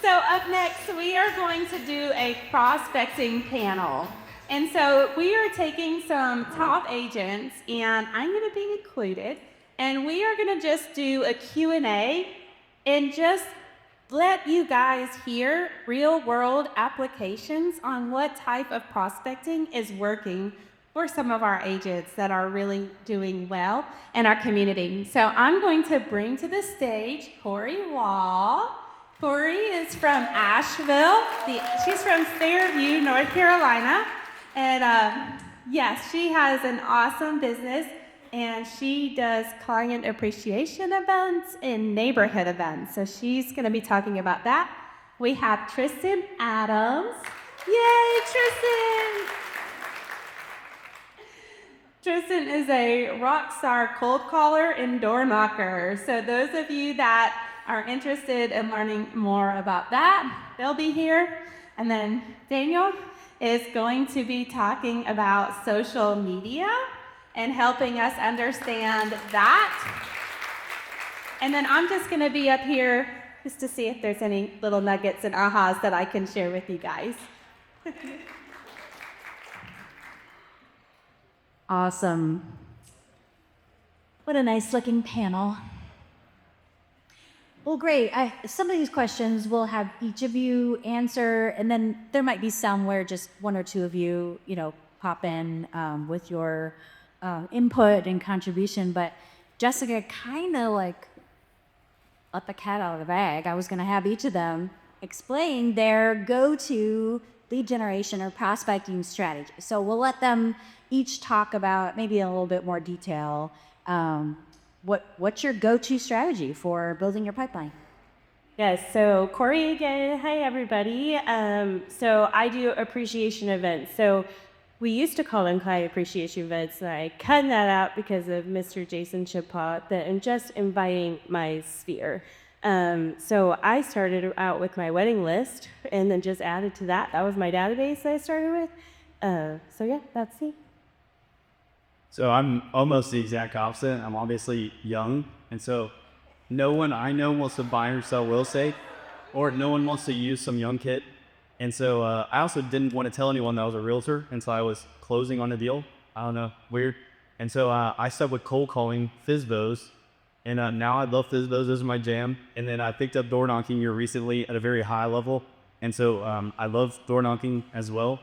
So up next, we are going to do a prospecting panel. And so we are taking some top agents, and I'm going to be included, and we are going to just do a Q&A and just let you guys hear real-world applications on what type of prospecting is working for some of our agents that are really doing well in our community. So I'm going to bring to the stage Corey Wall. Corey is from Asheville. She's from Fairview, North Carolina. And yes, she has an awesome business, and she does client appreciation events and neighborhood events. So she's going to be talking about that. We have Tristan Adams. Yay, Tristan! Tristan is a rock star cold caller and door knocker. So those of you that are interested in learning more about that, they'll be here. And then Daniel is going to be talking about social media and helping us understand that. And then I'm just going to be up here just to see if there's any little nuggets and ahas that I can share with you guys. Awesome. What a nice looking panel. Well, great. Some of these questions we'll have each of you answer, and then there might be some where just one or two of you, pop in with your input and contribution. But Jessica kind of like let the cat out of the bag. I was going to have each of them explain their go-to lead generation or prospecting strategy. So we'll let them each talk about maybe in a little bit more detail what's your go-to strategy for building your pipeline. Yes, so Corey again. Hi, everybody. So I do appreciation events. So we used to call them client appreciation events, and I cut that out because of Mr. Jason Chipot, that I'm just inviting my sphere. So I started out with my wedding list and then just added to that. That was my database that I started with. So yeah, that's me. So I'm almost the exact opposite. I'm obviously young, and so no one I know wants to buy or sell real estate, or no one wants to use some young kid. And so I also didn't want to tell anyone that I was a realtor until I was closing on a deal. I don't know, weird. And so I stuck with cold calling FSBOs, and now I love FSBOs. Those are my jam. And then I picked up door knocking here recently at a very high level, and so I love door knocking as well.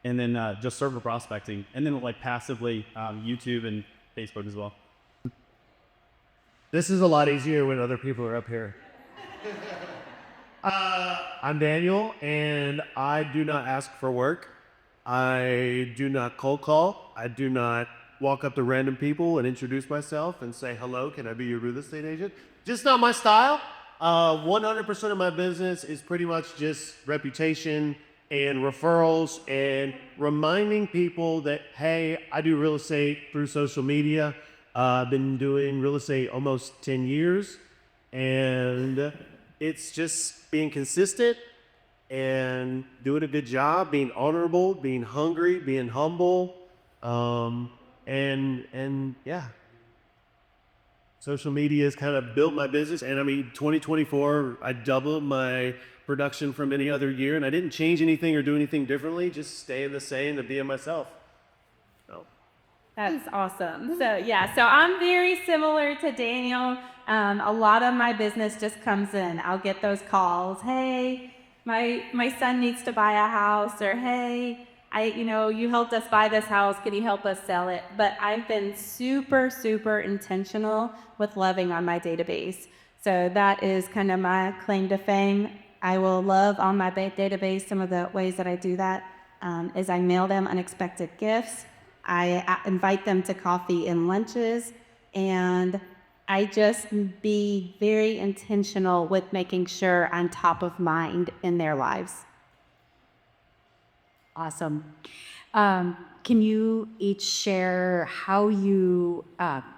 And then just server prospecting, and then like passively YouTube and Facebook as well. This is a lot easier when other people are up here. I'm Daniel, and I do not ask for work. I do not cold call. I do not walk up to random people and introduce myself and say, hello, can I be your real estate agent? Just not my style. 100% of my business is pretty much just reputation and referrals and reminding people that, hey, I do real estate through social media. I've been doing real estate almost 10 years, and it's just being consistent and doing a good job, being honorable, being hungry, being humble, and yeah. Social media has kind of built my business, and I mean, 2024, I doubled my production from any other year, and I didn't change anything or do anything differently, just staying the same and being myself. So. That's awesome. So yeah, so I'm very similar to Daniel. A lot of my business just comes in. I'll get those calls. Hey, my son needs to buy a house, or hey, you helped us buy this house. Can you help us sell it? But I've been super, super intentional with loving on my database. So that is kind of my claim to fame. I will love on my database. Some of the ways that I do that is I mail them unexpected gifts. I invite them to coffee and lunches, and I just be very intentional with making sure I'm top of mind in their lives. Awesome. Can you each share how you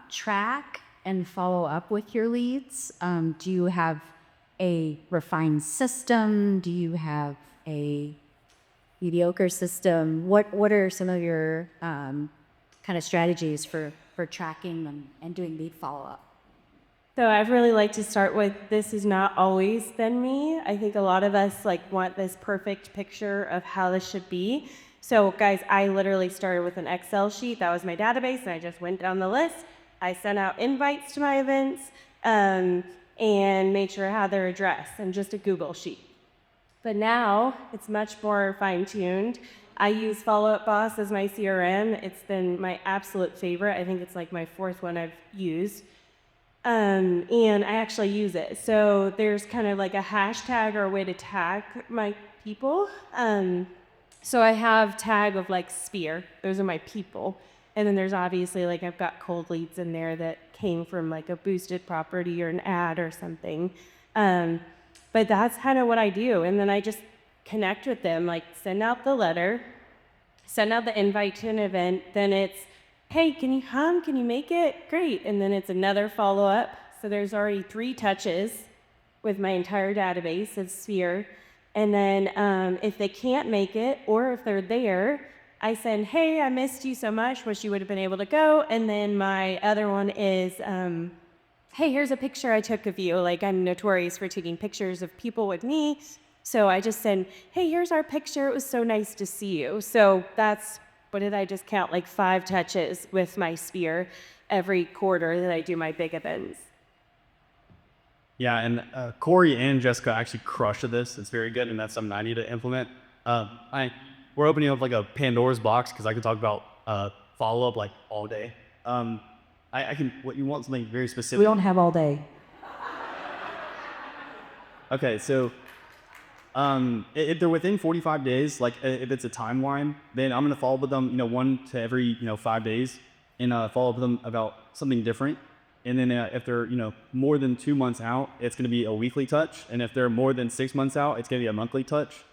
track and follow up with your leads? Do you have a refined system? Do you have a mediocre system? What are some of your kind of strategies for tracking and doing lead follow-up? So I've really liked to start with this is not always been me. I think a lot of us want this perfect picture of how this should be. So guys, I literally started with an Excel sheet. That was my database, and I just went down the list. I sent out invites to my events and made sure I had their address and just a Google sheet. But now it's much more fine-tuned. I use Follow Up Boss as my CRM. It's been my absolute favorite. I think it's like my fourth one I've used. And I actually use it. So there's kind of like a hashtag or a way to tag my people. So I have tag of like Sphere. Those are my people. And then there's obviously I've got cold leads in there that came from like a boosted property or an ad or something. But that's kind of what I do. And then I just connect with them, send out the letter, send out the invite to an event. Then it's, hey, can you come? Can you make it? Great. And then it's another follow-up. So there's already 3 touches with my entire database of Sphere. And then if they can't make it, or if they're there, I send, hey, I missed you so much. Wish you would have been able to go. And then my other one is, hey, here's a picture I took of you. I'm notorious for taking pictures of people with me. So I just send, hey, here's our picture. It was so nice to see you. So that's, what did I just count? 5 touches with my Sphere every quarter that I do my big events. Yeah, and Corey and Jessica actually crushed this. It's very good, and that's something I need to implement. We're opening up a Pandora's box because I could talk about follow-up all day. I can. What you want something very specific? We don't have all day. Okay, so if they're within 45 days, if it's a timeline, then I'm gonna follow up with them, 1 to every 5 days, and follow up with them about something different. And then if they're more than 2 months out, it's gonna be a weekly touch, and if they're more than 6 months out, it's gonna be a monthly touch.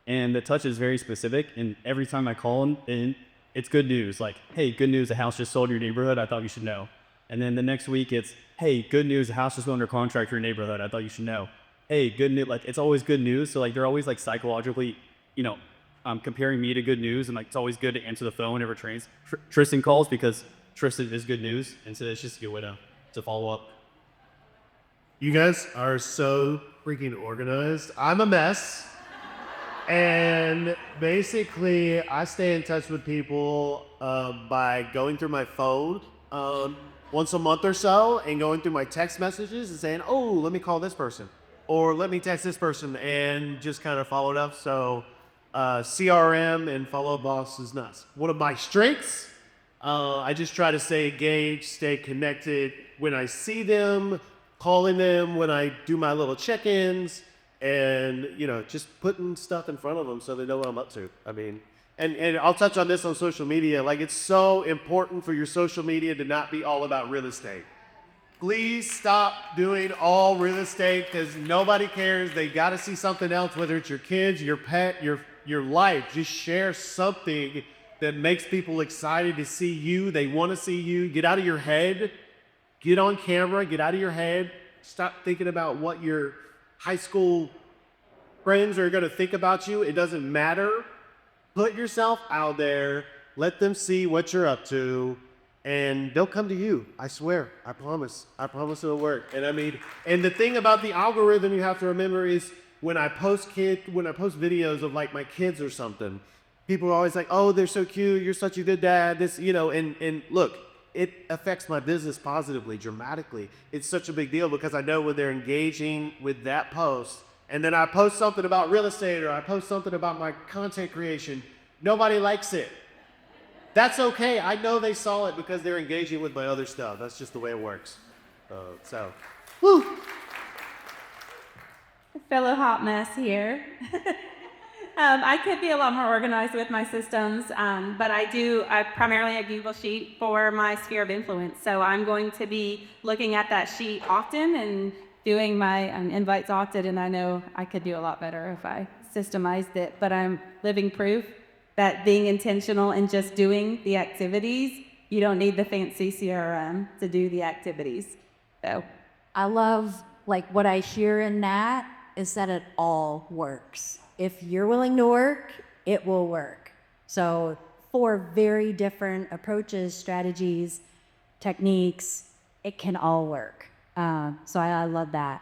And the touch is very specific, and every time I call them in, it's good news. Hey, good news, the house just sold in your neighborhood. I thought you should know. And then the next week, it's, hey, good news, the house just went under contract for your neighborhood. I thought you should know. Hey, good news. It's always good news. So they're always psychologically, comparing me to good news, and it's always good to answer the phone whenever Tristan calls, because Tristan is good news, and so it's just a good way to follow up. You guys are so freaking organized. I'm a mess. And basically, I stay in touch with people by going through my phone once a month or so and going through my text messages and saying, oh, let me call this person or let me text this person, and just kind of follow it up. So CRM and Follow Boss is nuts. One of my strengths, I just try to stay engaged, stay connected when I see them, calling them when I do my little check-ins, and just putting stuff in front of them so they know what I'm up to. I mean, and I'll touch on this on social media. It's so important for your social media to not be all about real estate. Please stop doing all real estate, because nobody cares. They got to see something else, whether it's your kids, your pet, your life. Just share something that makes people excited to see you. They want to see you. Get out of your head. Get on camera. Get out of your head. Stop thinking about what your high school friends are going to think about you. It doesn't matter. Put yourself out there. Let them see what you're up to, and they'll come to you. I swear. I promise. I promise it'll work. And and the thing about the algorithm you have to remember is when I post videos of my kids or something, people are always like, oh, they're so cute. You're such a good dad. This, and look, it affects my business positively, dramatically. It's such a big deal because I know when they're engaging with that post, and then I post something about real estate or I post something about my content creation, nobody likes it. That's okay. I know they saw it because they're engaging with my other stuff. That's just the way it works. Woo! Fellow hot mess here. I could be a lot more organized with my systems, but I primarily have Google Sheet for my sphere of influence. So I'm going to be looking at that sheet often and doing my invites often, and I know I could do a lot better if I systemized it, but I'm living proof that being intentional and just doing the activities, you don't need the fancy CRM to do the activities. So I love, what I hear in that is that it all works. If you're willing to work, it will work. So 4 very different approaches, strategies, techniques, it can all work. So I love that.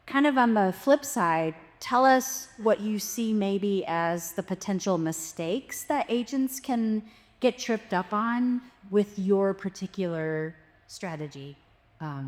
Kind of on the flip side, tell us what you see maybe as the potential mistakes that agents can get tripped up on with your particular strategy. All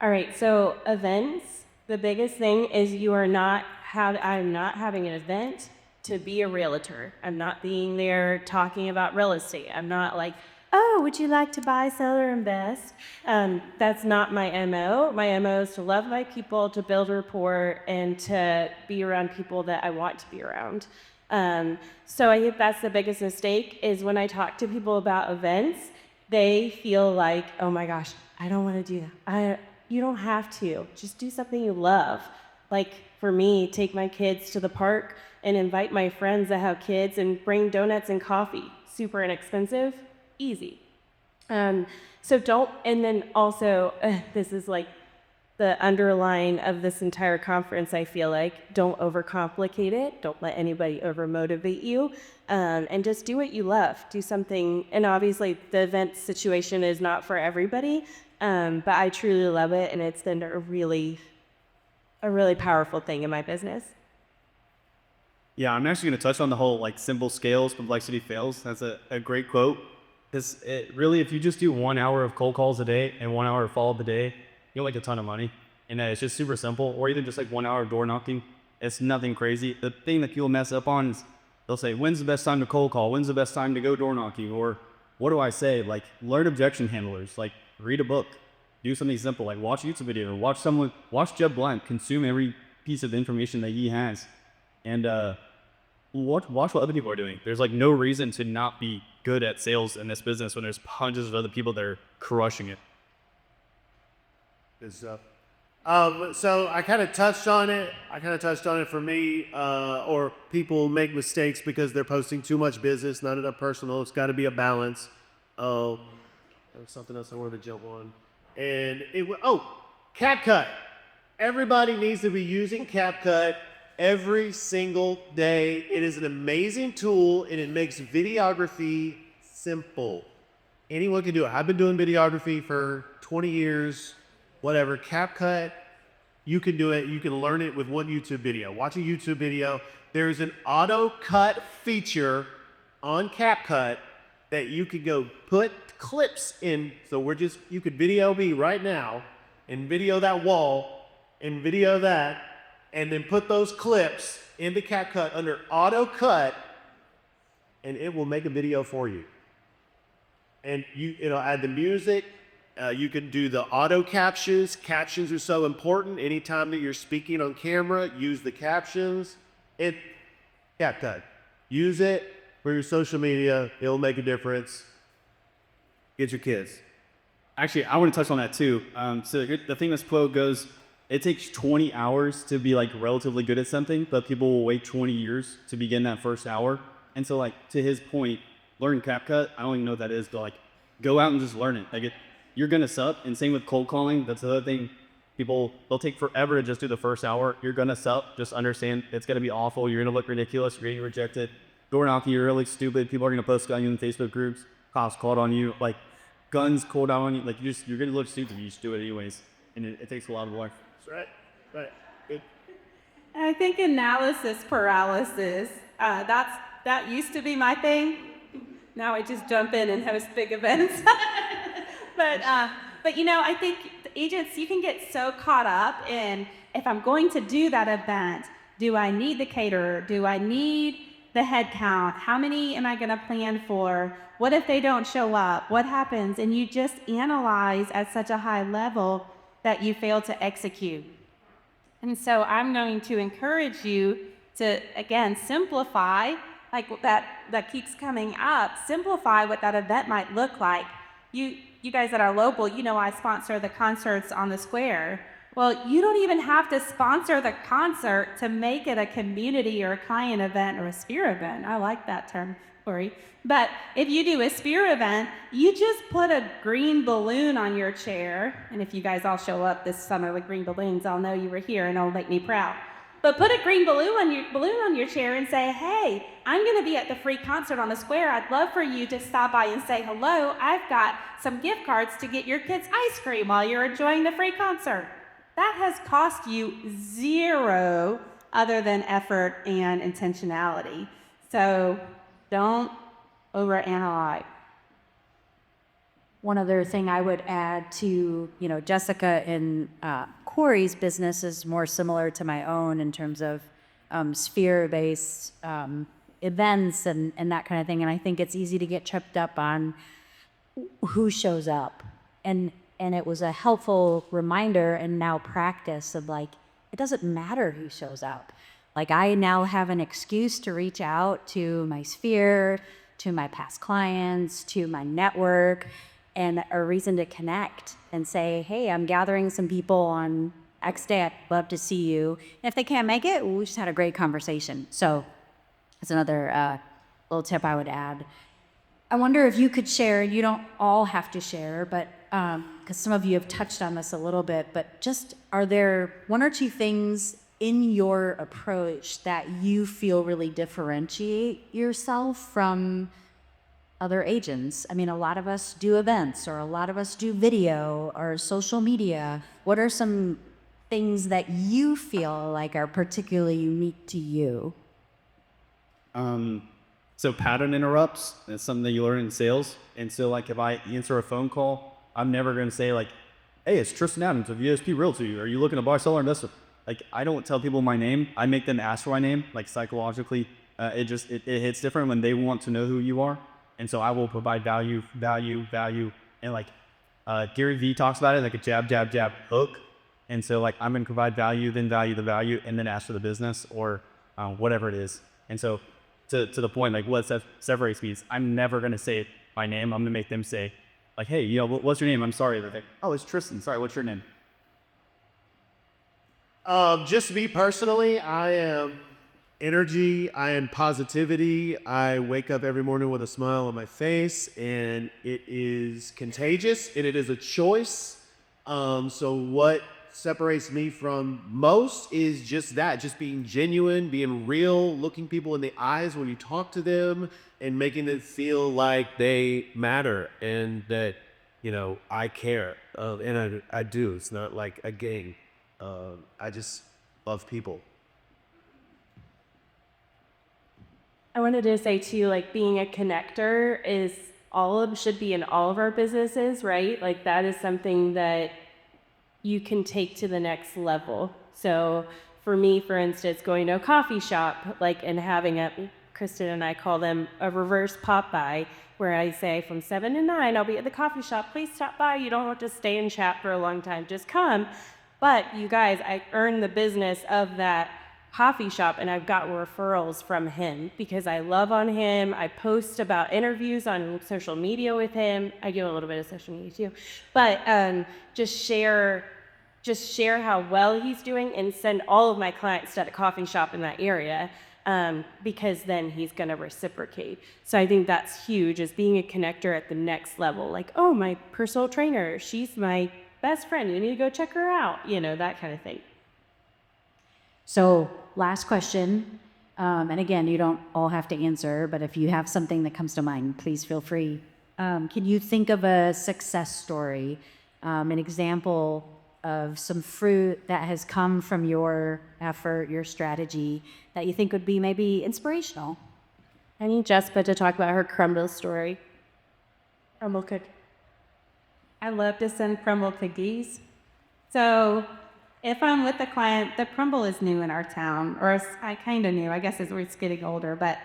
right, so events, the biggest thing is I'm not having an event to be a realtor. I'm not being there talking about real estate. I'm not like, oh, would you like to buy, sell, or invest? That's not my MO. My MO is to love my people, to build rapport, and to be around people that I want to be around. So I think that's the biggest mistake is when I talk to people about events, they feel like, oh my gosh, I don't want to do that. You don't have to. Just do something you love. Like for me, take my kids to the park and invite my friends that have kids and bring donuts and coffee. Super inexpensive, easy. So don't, and then also, this is like the underline of this entire conference, I feel like, don't overcomplicate it. Don't let anybody overmotivate you. And just do what you love. Do something, and obviously the event situation is not for everybody, but I truly love it, and it's been a really powerful thing in my business. Yeah, I'm actually going to touch on the whole like simple scales, complexity fails. That's a great quote. Because really, if you just do 1 hour of cold calls a day and 1 hour of follow-up a day, you'll make a ton of money. And it's just super simple. Or even just like 1 hour of door knocking. It's nothing crazy. The thing that people mess up on is they'll say, when's the best time to cold call? When's the best time to go door knocking? Or what do I say? Like learn objection handlers. Like read a book. Do something simple. Like watch a YouTube video. Watch Jeb Blount. Consume every piece of information that he has. And watch what other people are doing. There's like no reason to not be good at sales in this business when there's hundreds of other people that are crushing it. Good stuff. So I kind of touched on it. For me, or people make mistakes because they're posting too much business, not enough personal. It's got to be a balance. Oh, there was something else I wanted to jump on. And CapCut. Everybody needs to be using CapCut every single day. It is an amazing tool, and it makes videography simple. Anyone can do it. I've been doing videography for 20 years, whatever. CapCut, you can do it. You can learn it with one YouTube video. Watch a YouTube video. There's an auto cut feature on CapCut that you could go put clips in. So you could video me right now and video that wall and video that, and then put those clips into CapCut under auto cut, and it will make a video for you. And it'll add the music. You can do the auto captions. Captions are so important. Anytime that you're speaking on camera, use the captions. CapCut. Use it for your social media. It'll make a difference. Get your kids. Actually, I want to touch on that too. So the famous quote goes, it takes 20 hours to be like relatively good at something, but people will wait 20 years to begin that first hour. And so like to his point, learn CapCut. I don't even know what that is, but like go out and just learn it. Like you're gonna suck. And same with cold calling. That's the other thing. They'll take forever to just do the first hour. You're gonna suck. Just understand it's gonna be awful. You're gonna look ridiculous. You're getting rejected. Door knocking, you're really stupid. People are gonna post on you in Facebook groups. Cops called on you. Like guns called out on you. Like you're gonna look stupid. You just do it anyways. And it takes a lot of work. Right. Good. I think analysis paralysis, that used to be my thing. Now I just jump in and host big events. But I think agents, you can get so caught up in, if I'm going to do that event, do I need the caterer? Do I need the head count? How many am I going to plan for? What if they don't show up? What happens? And you just analyze at such a high level that you fail to execute. And so I'm going to encourage you to, again, simplify, like that keeps coming up, simplify what that event might look like. You guys that are local, I sponsor the concerts on the square. Well, you don't even have to sponsor the concert to make it a community or a client event or a sphere event. I like that term, Corey. But if you do a sphere event, you just put a green balloon on your chair. And if you guys all show up this summer with green balloons, I'll know you were here and it'll make me proud. But put a green balloon on your chair and say, hey, I'm going to be at the free concert on the square. I'd love for you to stop by and say hello. I've got some gift cards to get your kids ice cream while you're enjoying the free concert. That has cost you zero other than effort and intentionality. So don't overanalyze. One other thing I would add to, Jessica and Corey's business is more similar to my own in terms of sphere-based events and that kind of thing. And I think it's easy to get tripped up on who shows up. And it was a helpful reminder and now practice of like, it doesn't matter who shows up. Like I now have an excuse to reach out to my sphere, to my past clients, to my network, and a reason to connect and say, hey, I'm gathering some people on X day. I'd love to see you. And if they can't make it, we just had a great conversation. So that's another little tip I would add. I wonder if you could share, you don't all have to share, but because some of you have touched on this a little bit, but just are there one or two things in your approach that you feel really differentiate yourself from other agents? I mean, a lot of us do events, or a lot of us do video or social media. What are some things that you feel like are particularly unique to you? So pattern interrupts is something that you learn in sales. And so like if I answer a phone call, I'm never going to say like, hey, it's Tristan Adams of USP Realty. Are you looking to buy, sell, or invest? Like I don't tell people my name. I make them ask for my name. Like psychologically, it hits different when they want to know who you are. And so I will provide value. And like Gary Vee talks about it, like a jab, jab, jab, hook. And so like I'm going to provide value, then value the value, and then ask for the business or whatever it is. And so to the point, like what separates me is I'm never going to say my name. I'm going to make them say like, hey, what's your name? I'm sorry. They're like, oh, it's Tristan. Sorry, what's your name? Just me personally, I am energy, I am positivity. I wake up every morning with a smile on my face, and it is contagious, and it is a choice. So what separates me from most is just that, just being genuine, being real, looking people in the eyes when you talk to them, and making them feel like they matter and that, I care. And I do. It's not like a game. I just love people. I wanted to say too, like being a connector should be in all of our businesses, right? Like that is something that you can take to the next level. So for me, for instance, going to a coffee shop, and having Kristen and I call them a reverse pop-by, where I say from 7 to 9, I'll be at the coffee shop. Please stop by. You don't have to stay and chat for a long time. Just come. But you guys, I earned the business of that coffee shop, and I've got referrals from him because I love on him. I post about interviews on social media with him. I do a little bit of social media too, but just share how well he's doing and send all of my clients to a coffee shop in that area, because then he's going to reciprocate. So I think that's huge, is being a connector at the next level. Like, oh, my personal trainer, she's my best friend. You need to go check her out. That kind of thing. So last question, and again, you don't all have to answer, but if you have something that comes to mind, please feel free. Can you think of a success story, an example of some fruit that has come from your effort, your strategy, that you think would be maybe inspirational? I need Jessica to talk about her crumble story. Crumble cook. I love to send crumble cookies. So if I'm with a client, the crumble is new in our town, or I kind of knew, I guess as we're getting older, but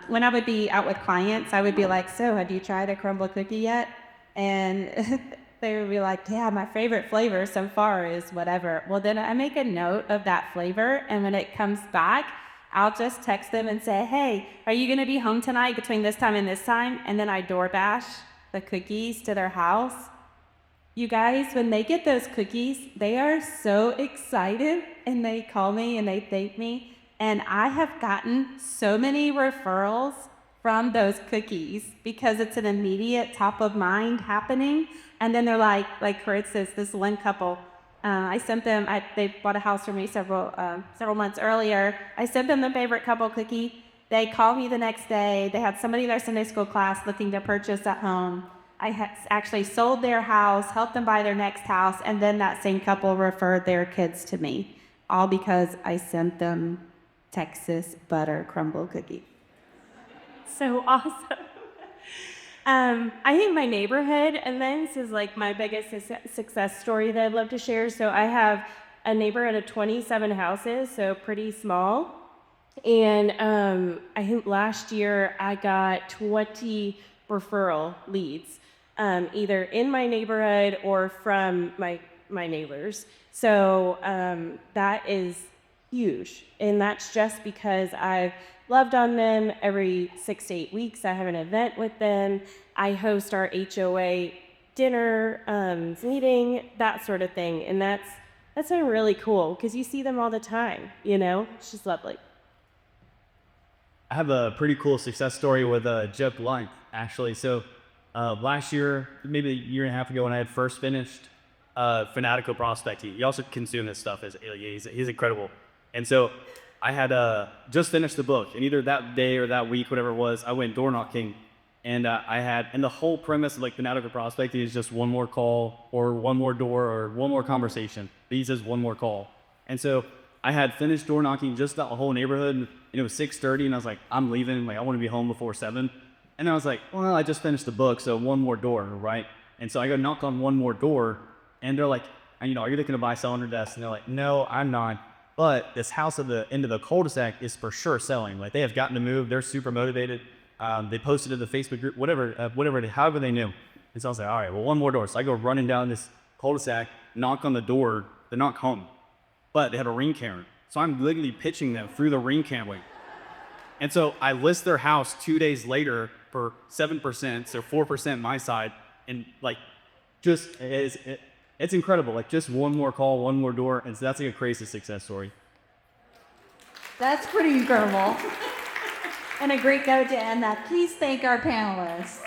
when I would be out with clients, I would be like, so have you tried a crumble cookie yet? And they would be like, yeah, my favorite flavor so far is whatever. Well, then I make a note of that flavor, and when it comes back, I'll just text them and say, hey, are you going to be home tonight between this time and this time? And then I DoorDash the cookies to their house. You guys, when they get those cookies, they are so excited, and they call me and they thank me. And I have gotten so many referrals from those cookies because it's an immediate top of mind happening. And then they're like for instance, this one couple, I sent them. They bought a house for me several months earlier. I sent them the favorite couple cookie. They called me the next day. They had somebody in their Sunday school class looking to purchase at home. I had actually sold their house, helped them buy their next house, and then that same couple referred their kids to me, all because I sent them Texas butter crumble cookie. So awesome. I think my neighborhood events is like my biggest success story that I'd love to share. So I have a neighborhood of 27 houses, so pretty small. And I think last year I got 20 referral leads, either in my neighborhood or from my neighbors. So that is huge. And that's just because I've loved on them. Every 6 to 8 weeks, I have an event with them. I host our HOA dinner, meeting, that sort of thing. And that's been really cool because you see them all the time, you know? It's just lovely. I have a pretty cool success story with Jeb Blunt, actually. So last year, maybe a year and a half ago, when I had first finished Fanatical Prospecting, he also consumed this stuff. He's incredible. And so I had just finished the book, and either that day or that week, whatever it was, I went door knocking, and and the whole premise of like Fanatical Prospecting is just one more call or one more door or one more conversation. He says one more call. And so I had finished door knocking just that whole neighborhood, and it was 6:30, and I was like, I'm leaving, like I want to be home before 7. And I was like, well, I just finished the book, so one more door, right? And so I go knock on one more door, and they're like, are you looking to buy, sell under desk? And they're like, no, I'm not. But this house at the end of the cul-de-sac is for sure selling. Like they have gotten to move. They're super motivated. They posted in the Facebook group, however they knew. And so I was like, all right, well, one more door. So I go running down this cul-de-sac, knock on the door. They're not home, but they had a ring camera. So I'm literally pitching them through the ring camera. And so I list their house 2 days later for 7%, so 4% my side. And like, it's incredible. Like just one more call, one more door. And so that's like a crazy success story. That's pretty incredible. And a great note to end that. Please thank our panelists.